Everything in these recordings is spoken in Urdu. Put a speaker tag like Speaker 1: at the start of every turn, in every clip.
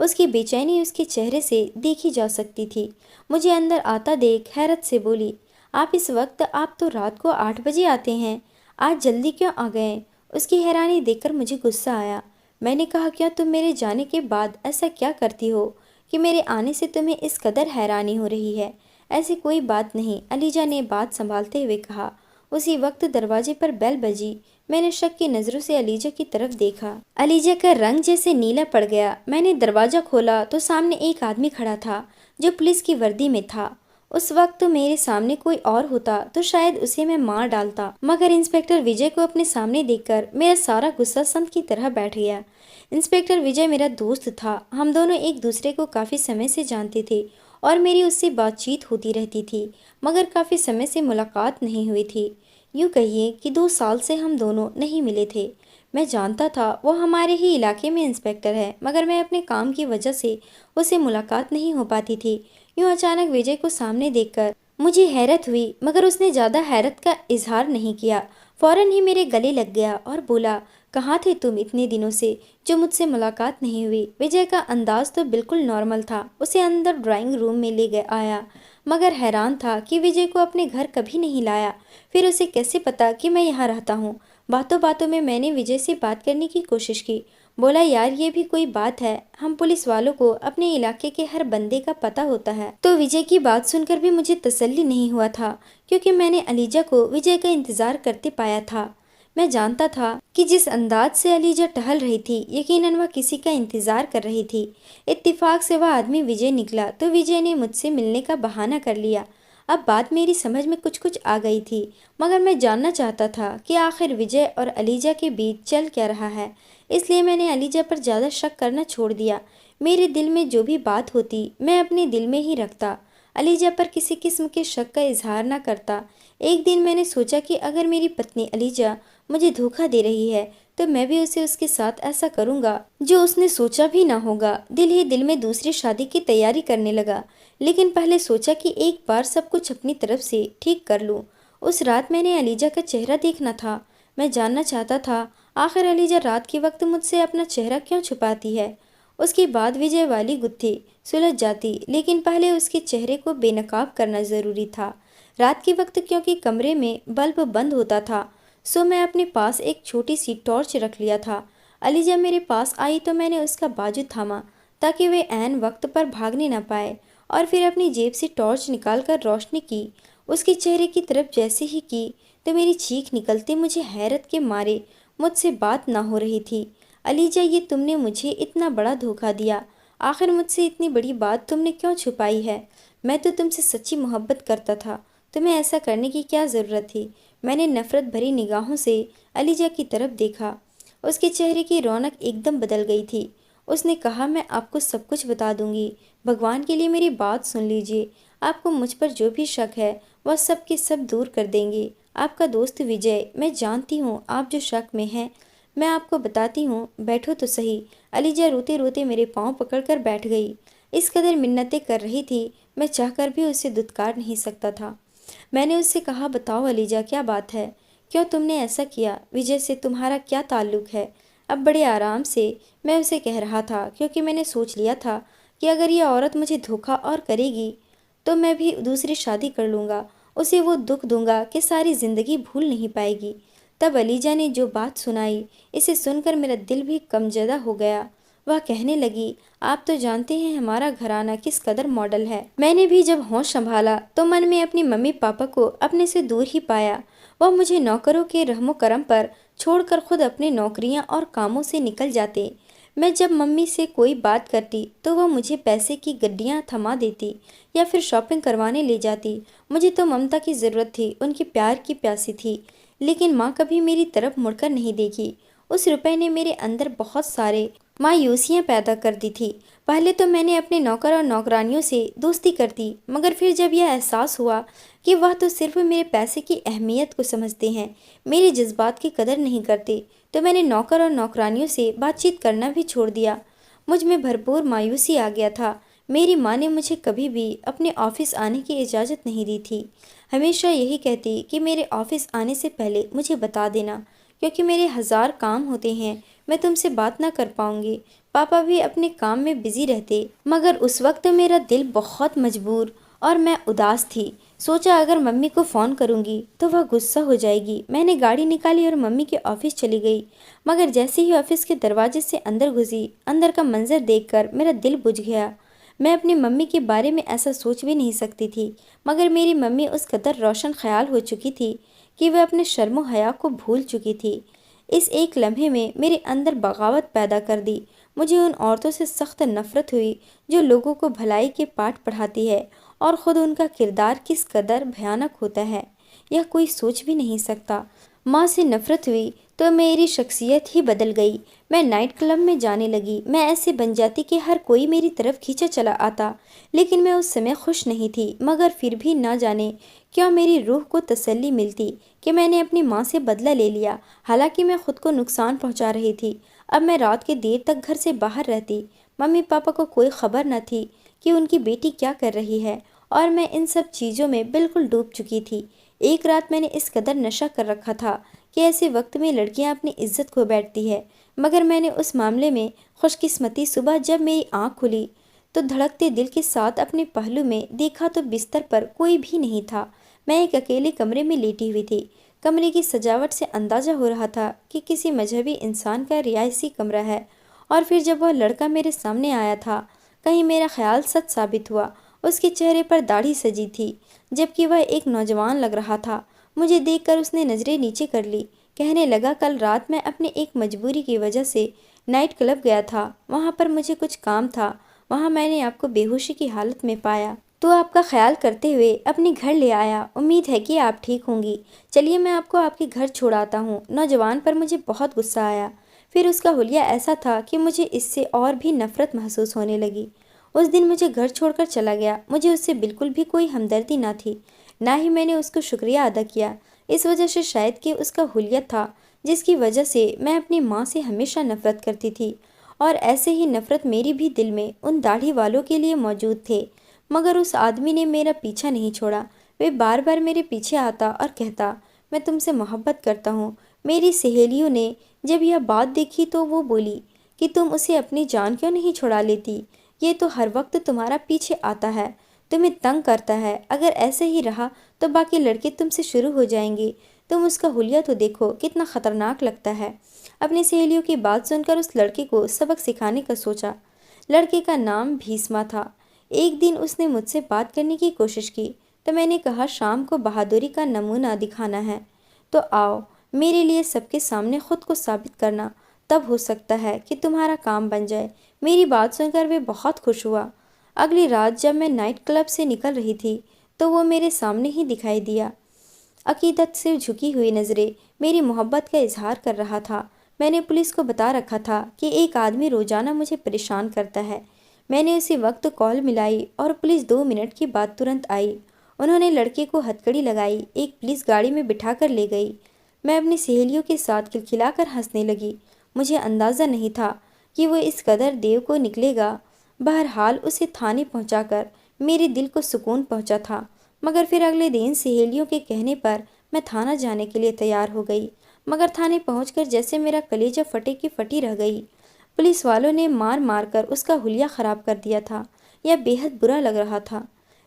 Speaker 1: اس کی بے چینی اس کے چہرے سے دیکھی جا سکتی تھی۔ مجھے اندر آتا دیکھ حیرت سے بولی، آپ اس وقت، آپ تو رات کو 8 بجے آتے ہیں، آج جلدی کیوں آ گئے؟ اس کی حیرانی دیکھ کر مجھے غصہ آیا۔ میں نے کہا، کیا تم میرے جانے کے بعد ایسا کیا کرتی ہو کہ میرے آنے سے تمہیں اس قدر حیرانی ہو رہی ہے؟ ایسی کوئی بات نہیں، علیجا نے بات سنبھالتے ہوئے کہا۔ اسی وقت دروازے پر بیل بجی۔ میں نے شک کی نظروں سے علیجا کی طرف دیکھا۔ علیجا کا رنگ جیسے نیلا پڑ گیا۔ میں نے دروازہ کھولا تو سامنے ایک آدمی کھڑا تھا جو پولیس کی وردی میں تھا۔ اس وقت میرے سامنے کوئی اور ہوتا تو شاید اسے میں مار ڈالتا، مگر انسپکٹر وجے کو اپنے سامنے دیکھ کر میرا سارا غصہ سنت کی طرح بیٹھ گیا۔ انسپکٹر وجے میرا دوست تھا، ہم دونوں ایک دوسرے کو کافی سمے سے جانتے تھے اور میری اس سے بات چیت ہوتی رہتی تھی، مگر کافی سمے سے ملاقات نہیں ہوئی تھی۔ یوں کہیے کہ 2 سال سے ہم دونوں نہیں ملے تھے۔ میں جانتا تھا وہ ہمارے ہی علاقے میں انسپکٹر ہے، مگر میں اپنے کام کی وجہ سے اسے ملاقات نہیں ہو پاتی تھی۔ یوں اچانک وجے کو سامنے دیکھ کر مجھے حیرت ہوئی، مگر اس نے زیادہ حیرت کا اظہار نہیں کیا، فوراً ہی میرے گلے لگ گیا اور بولا، کہاں تھے تم اتنے دنوں سے جو مجھ سے ملاقات نہیں ہوئی؟ وجے کا انداز تو بالکل نارمل تھا۔ اسے اندر ڈرائنگ روم میں لے گیا آیا، مگر حیران تھا کہ وجے کو اپنے گھر کبھی نہیں لایا، پھر اسے کیسے پتا کہ میں یہاں رہتا ہوں؟ باتوں باتوں میں نے وجے سے بات کرنے کی کوشش کی، بولا، یار یہ بھی کوئی بات ہے، ہم پولیس والوں کو اپنے علاقے کے ہر بندے کا پتہ ہوتا ہے۔ تو وجے کی بات سن کر بھی مجھے تسلی نہیں ہوا تھا، کیونکہ میں نے علیجا کو وجے کا انتظار کرتے پایا تھا۔ میں جانتا تھا کہ جس انداز سے علیجا ٹہل رہی تھی، یقیناً وہ کسی کا انتظار کر رہی تھی۔ اتفاق سے وہ آدمی وجے نکلا تو وجے نے مجھ سے ملنے کا بہانہ کر لیا۔ اب بات میری سمجھ میں کچھ آ گئی تھی، مگر میں جاننا چاہتا تھا کہ آخر وجے اور علیجا کے بیچ چل کیا رہا ہے، اس لیے میں نے علیجا پر زیادہ شک کرنا چھوڑ دیا۔ میرے دل میں جو بھی بات ہوتی میں اپنے دل میں ہی رکھتا، علیجا پر کسی قسم کے شک کا اظہار نہ کرتا۔ ایک دن میں نے سوچا کہ اگر میری پتنی علیجا مجھے دھوکہ دے رہی ہے تو میں بھی اسے اس کے ساتھ ایسا کروں گا جو اس نے سوچا بھی نہ ہوگا۔ دل ہی دل میں دوسری شادی کی تیاری کرنے لگا، لیکن پہلے سوچا کہ ایک بار سب کچھ اپنی طرف سے ٹھیک کر لوں۔ اس رات میں نے علیجا کا چہرہ دیکھنا تھا۔ میں جاننا چاہتا تھا آخر علیجا رات کے وقت مجھ سے اپنا چہرہ کیوں چھپاتی ہے۔ اس کے بعد وجے والی گتھی سلجھ جاتی، لیکن پہلے اس کے چہرے کو بے نقاب کرنا ضروری تھا۔ رات کے وقت کیونکہ کمرے میں بلب بند ہوتا تھا، سو میں اپنے پاس ایک چھوٹی سی ٹارچ رکھ لیا تھا۔ علیجا میرے پاس آئی تو میں نے اس کا بازو تھاما تاکہ وہ عین وقت پر بھاگنے نہ پائے، اور پھر اپنی جیب سے ٹارچ نکال کر روشنی کی۔ اس کے چہرے کی طرف جیسے ہی کی تو میری چیخ نکلتے مجھے حیرت کے مارے مجھ سے بات نہ ہو رہی تھی۔ علیجا، یہ تم نے مجھے اتنا بڑا دھوکہ دیا، آخر مجھ سے اتنی بڑی بات تم نے کیوں چھپائی ہے؟ میں تو تم سے سچی محبت کرتا تھا، تمہیں ایسا کرنے کی کیا ضرورت تھی؟ میں نے نفرت بھری نگاہوں سے علیجا کی طرف دیکھا۔ اس کے چہرے کی رونق ایک دم بدل گئی تھی۔ اس نے کہا، میں آپ کو سب کچھ بتا دوں گی، بھگوان کے لیے میری بات سن لیجیے، آپ کو مجھ پر جو بھی شک ہے وہ سب کے سب دور کر دیں گے۔ آپ کا دوست وجے، میں جانتی ہوں آپ جو شک میں ہیں، میں آپ کو بتاتی ہوں، بیٹھو تو صحیح۔ علیجا روتے روتے میرے پاؤں پکڑ کر بیٹھ گئی، اس قدر منتیں کر رہی تھی میں چاہ کر بھی اسے دھتکار نہیں سکتا تھا۔ میں نے اس سے کہا، بتاؤ علیجا، کیا بات ہے؟ کیوں تم نے ایسا کیا؟ وجے سے تمہارا کیا تعلق ہے؟ اب بڑے آرام سے میں اسے کہہ رہا تھا، کیونکہ میں نے سوچ لیا تھا کہ اگر یہ عورت مجھے دھوکہ اور کرے گی تو میں بھی دوسری شادی کر لوں گا، اسے وہ دکھ دوں گا کہ ساری زندگی بھول نہیں پائے گی۔ تب علیجا نے جو بات سنائی، اسے سن کر میرا دل بھی کمزدہ ہو گیا۔ وہ کہنے لگی، آپ تو جانتے ہیں ہمارا گھرانہ کس قدر ماڈل ہے۔ میں نے بھی جب ہوش سنبھالا تو من میں اپنی ممی پاپا کو اپنے سے دور ہی پایا۔ وہ مجھے نوکروں کے رحم و کرم پر چھوڑ کر خود اپنے نوکریاں اور کاموں سے نکل جاتے۔ میں جب ممی سے کوئی بات کرتی تو وہ مجھے پیسے کی گڈیاں تھما دیتی یا پھر شاپنگ کروانے لے جاتی۔ مجھے تو ممتا کی ضرورت تھی، ان کی پیار کی پیاسی تھی، لیکن ماں کبھی میری طرف مڑ کر نہیں دیکھی۔ اس روپے نے میرے اندر بہت سارے مایوسیاں پیدا کر دی تھی۔ پہلے تو میں نے اپنے نوکر اور نوکرانیوں سے دوستی کر دی، مگر پھر جب یہ احساس ہوا کہ وہ تو صرف میرے پیسے کی اہمیت کو سمجھتے ہیں، میرے جذبات کی قدر نہیں کرتے، تو میں نے نوکر اور نوکرانیوں سے بات چیت کرنا بھی چھوڑ دیا۔ مجھ میں بھرپور مایوسی آ گیا تھا۔ میری ماں نے مجھے کبھی بھی اپنے آفس آنے کی اجازت نہیں دی تھی، ہمیشہ یہی کہتی کہ میرے آفس آنے سے پہلے مجھے بتا دینا، کیونکہ میرے ہزار کام ہوتے ہیں، میں تم سے بات نہ کر پاؤں گی۔ پاپا بھی اپنے کام میں بزی رہتے، مگر اس وقت میرا دل بہت مجبور اور میں اداس تھی۔ سوچا اگر ممی کو فون کروں گی تو وہ غصہ ہو جائے گی۔ میں نے گاڑی نکالی اور ممی کے آفس چلی گئی، مگر جیسے ہی آفس کے دروازے سے اندر گھسی، اندر کا منظر دیکھ کر میرا دل بجھ گیا۔ میں اپنی ممی کے بارے میں ایسا سوچ بھی نہیں سکتی تھی، مگر میری ممی اس قدر روشن خیال ہو چکی تھی کہ وہ اپنے شرم و حیا کو بھول چکی تھی۔ اس ایک لمحے میں میرے اندر بغاوت پیدا کر دی۔ مجھے ان عورتوں سے سخت نفرت ہوئی جو لوگوں کو بھلائی کے پاٹھ پڑھاتی ہے اور خود ان کا کردار کس قدر بھیانک ہوتا ہے یہ کوئی سوچ بھی نہیں سکتا۔ ماں سے نفرت ہوئی تو میری شخصیت ہی بدل گئی۔ میں نائٹ کلب میں جانے لگی۔ میں ایسے بن جاتی کہ ہر کوئی میری طرف کھینچا چلا آتا، لیکن میں اس سمے خوش نہیں تھی، مگر پھر بھی نہ جانے کیوں میری روح کو تسلی ملتی کہ میں نے اپنی ماں سے بدلہ لے لیا، حالانکہ میں خود کو نقصان پہنچا رہی تھی۔ اب میں رات کے دیر تک گھر سے باہر رہتی، ممی پاپا کو کوئی خبر نہ تھی کہ ان کی بیٹی کیا کر رہی ہے، اور میں ان سب چیزوں میں بالکل ڈوب چکی تھی۔ ایک رات میں نے اس قدر نشہ کر رکھا تھا کہ ایسے وقت میں لڑکیاں اپنی عزت کھو بیٹھتی ہے، مگر میں نے اس معاملے میں خوش قسمتی صبح جب میری آنکھ کھلی تو دھڑکتے دل کے ساتھ اپنے پہلو میں دیکھا تو بستر پر کوئی بھی نہیں تھا۔ میں ایک اکیلے کمرے میں لیٹی ہوئی تھی۔ کمرے کی سجاوٹ سے اندازہ ہو رہا تھا کہ کسی مذہبی انسان کا رہائشی کمرہ ہے، اور پھر جب وہ لڑکا میرے سامنے آیا تھا، کہیں میرا خیال سچ ثابت ہوا۔ اس کے چہرے پر داڑھی سجی تھی، جبکہ وہ ایک نوجوان لگ رہا تھا۔ مجھے دیکھ کر اس نے نظریں نیچے کر لی، کہنے لگا کل رات میں اپنے ایک مجبوری کی وجہ سے نائٹ کلب گیا تھا، وہاں پر مجھے کچھ کام تھا، وہاں میں نے آپ کو بے ہوشی کی حالت میں پایا تو آپ کا خیال کرتے ہوئے اپنے گھر لے آیا۔ امید ہے کہ آپ ٹھیک ہوں گی، چلیے میں آپ کو آپ کے گھر چھوڑاتا ہوں۔ نوجوان پر مجھے بہت غصہ آیا، پھر اس کا حلیہ ایسا تھا کہ مجھے اس سے اور بھی نفرت محسوس ہونے لگی۔ اس دن مجھے گھر چھوڑ کر چلا گیا۔ مجھے اس سے بالکل بھی کوئی ہمدردی نہ تھی، نہ ہی میں نے اس کو شکریہ ادا کیا، اس وجہ سے شاید کہ اس کا حلیہ تھا جس کی وجہ سے میں اپنی ماں سے ہمیشہ نفرت کرتی تھی، اور ایسے ہی نفرت میری بھی دل میں ان داڑھی والوں کے لیے موجود تھے۔ مگر اس آدمی نے میرا پیچھا نہیں چھوڑا، وہ بار بار میرے پیچھے آتا اور کہتا میں تم سے محبت کرتا ہوں۔ میری سہیلیوں نے جب یہ بات دیکھی تو وہ بولی کہ تم اسے اپنی جان کیوں نہیں چھڑا لیتی، یہ تو ہر وقت تمہارا پیچھے آتا ہے، تمہیں تنگ کرتا ہے، اگر ایسے ہی رہا تو باقی لڑکے تم سے شروع ہو جائیں گے، تم اس کا حلیہ تو دیکھو کتنا خطرناک لگتا ہے۔ اپنی سہیلیوں کی بات سن کر اس لڑکے کو سبق سکھانے کا سوچا۔ لڑکے کا نام بھیسما تھا۔ ایک دن اس نے مجھ سے بات کرنے کی کوشش کی تو میں نے کہا شام کو بہادری کا نمونہ دکھانا ہے تو آؤ، میرے لیے سب کے سامنے خود کو ثابت کرنا، تب ہو سکتا ہے کہ تمہارا کام بن جائے۔ میری بات سن کر وہ بہت خوش ہوا۔ اگلی رات جب میں نائٹ کلب سے نکل رہی تھی تو وہ میرے سامنے ہی دکھائی دیا، عقیدت سے جھکی ہوئی نظریں، میری محبت کا اظہار کر رہا تھا۔ میں نے پولیس کو بتا رکھا تھا کہ ایک آدمی روزانہ مجھے پریشان کرتا ہے۔ میں نے اسی وقت کال ملائی اور پولیس 2 منٹ کے بعد ترنت آئی۔ انہوں نے لڑکے کو ہتھکڑی لگائی، ایک پولیس گاڑی میں بٹھا کر لے گئی۔ میں اپنی سہیلیوں کے ساتھ کھلکھلا کر ہنسنے لگی۔ مجھے اندازہ نہیں تھا کہ وہ اس قدر دیو کو نکلے گا۔ بہرحال اسے تھانے پہنچا کر میرے دل کو سکون پہنچا تھا، مگر پھر اگلے دن سہیلیوں کے کہنے پر میں تھانہ جانے کے لیے تیار ہو گئی، مگر تھانے پہنچ کر جیسے میرا کلیجہ پھٹے کی پھٹی رہ گئی۔ پولیس والوں نے مار مار کر اس کا حلیہ خراب کر دیا تھا، یہ بے حد برا لگ رہا تھا۔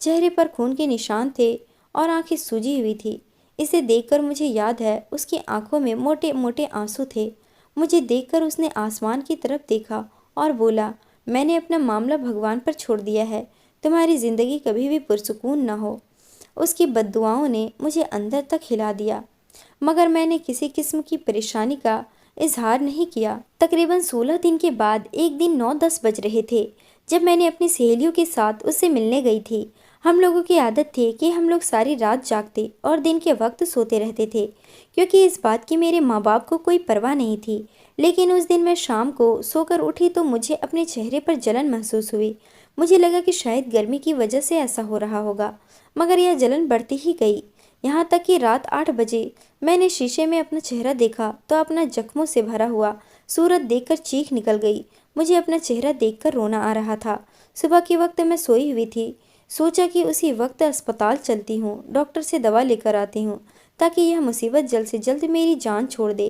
Speaker 1: چہرے پر خون کے نشان تھے اور آنکھیں سوجی ہوئی تھی۔ اسے دیکھ کر مجھے یاد ہے اس کی آنکھوں میں موٹے موٹے آنسو تھے۔ مجھے دیکھ کر اس نے آسمان کی طرف دیکھا اور بولا میں نے اپنا معاملہ بھگوان پر چھوڑ دیا ہے، تمہاری زندگی کبھی بھی پرسکون نہ ہو۔ اس کی بد دعاؤں نے مجھے اندر تک ہلا دیا، مگر میں نے کسی قسم کی پریشانی کا اظہار نہیں کیا۔ تقریباً 16 دن کے بعد ایک دن 9-10 بج رہے تھے جب میں نے اپنی سہیلیوں کے ساتھ اس سے ملنے گئی تھی۔ ہم لوگوں کی عادت تھی کہ ہم لوگ ساری رات جاگتے اور دن کے وقت سوتے رہتے تھے، کیونکہ اس بات کی میرے ماں باپ کو کوئی پرواہ نہیں تھی۔ لیکن اس دن میں شام کو سو کر اٹھی تو مجھے اپنے چہرے پر جلن محسوس ہوئی۔ مجھے لگا کہ شاید گرمی کی وجہ سے ایسا ہو رہا ہوگا، مگر یہ جلن بڑھتی ہی گئی، یہاں تک کہ رات 8 بجے میں نے شیشے میں اپنا چہرہ دیکھا تو اپنا زخموں سے بھرا ہوا صورت دیکھ کر چیخ نکل گئی۔ مجھے اپنا چہرہ دیکھ کر رونا آ رہا تھا۔ صبح کے وقت میں سوئی ہوئی تھی، سوچا کہ اسی وقت اسپتال چلتی ہوں، ڈاکٹر سے دوا لے کر آتی ہوں تاکہ یہ مصیبت جلد سے جلد میری جان چھوڑ دے۔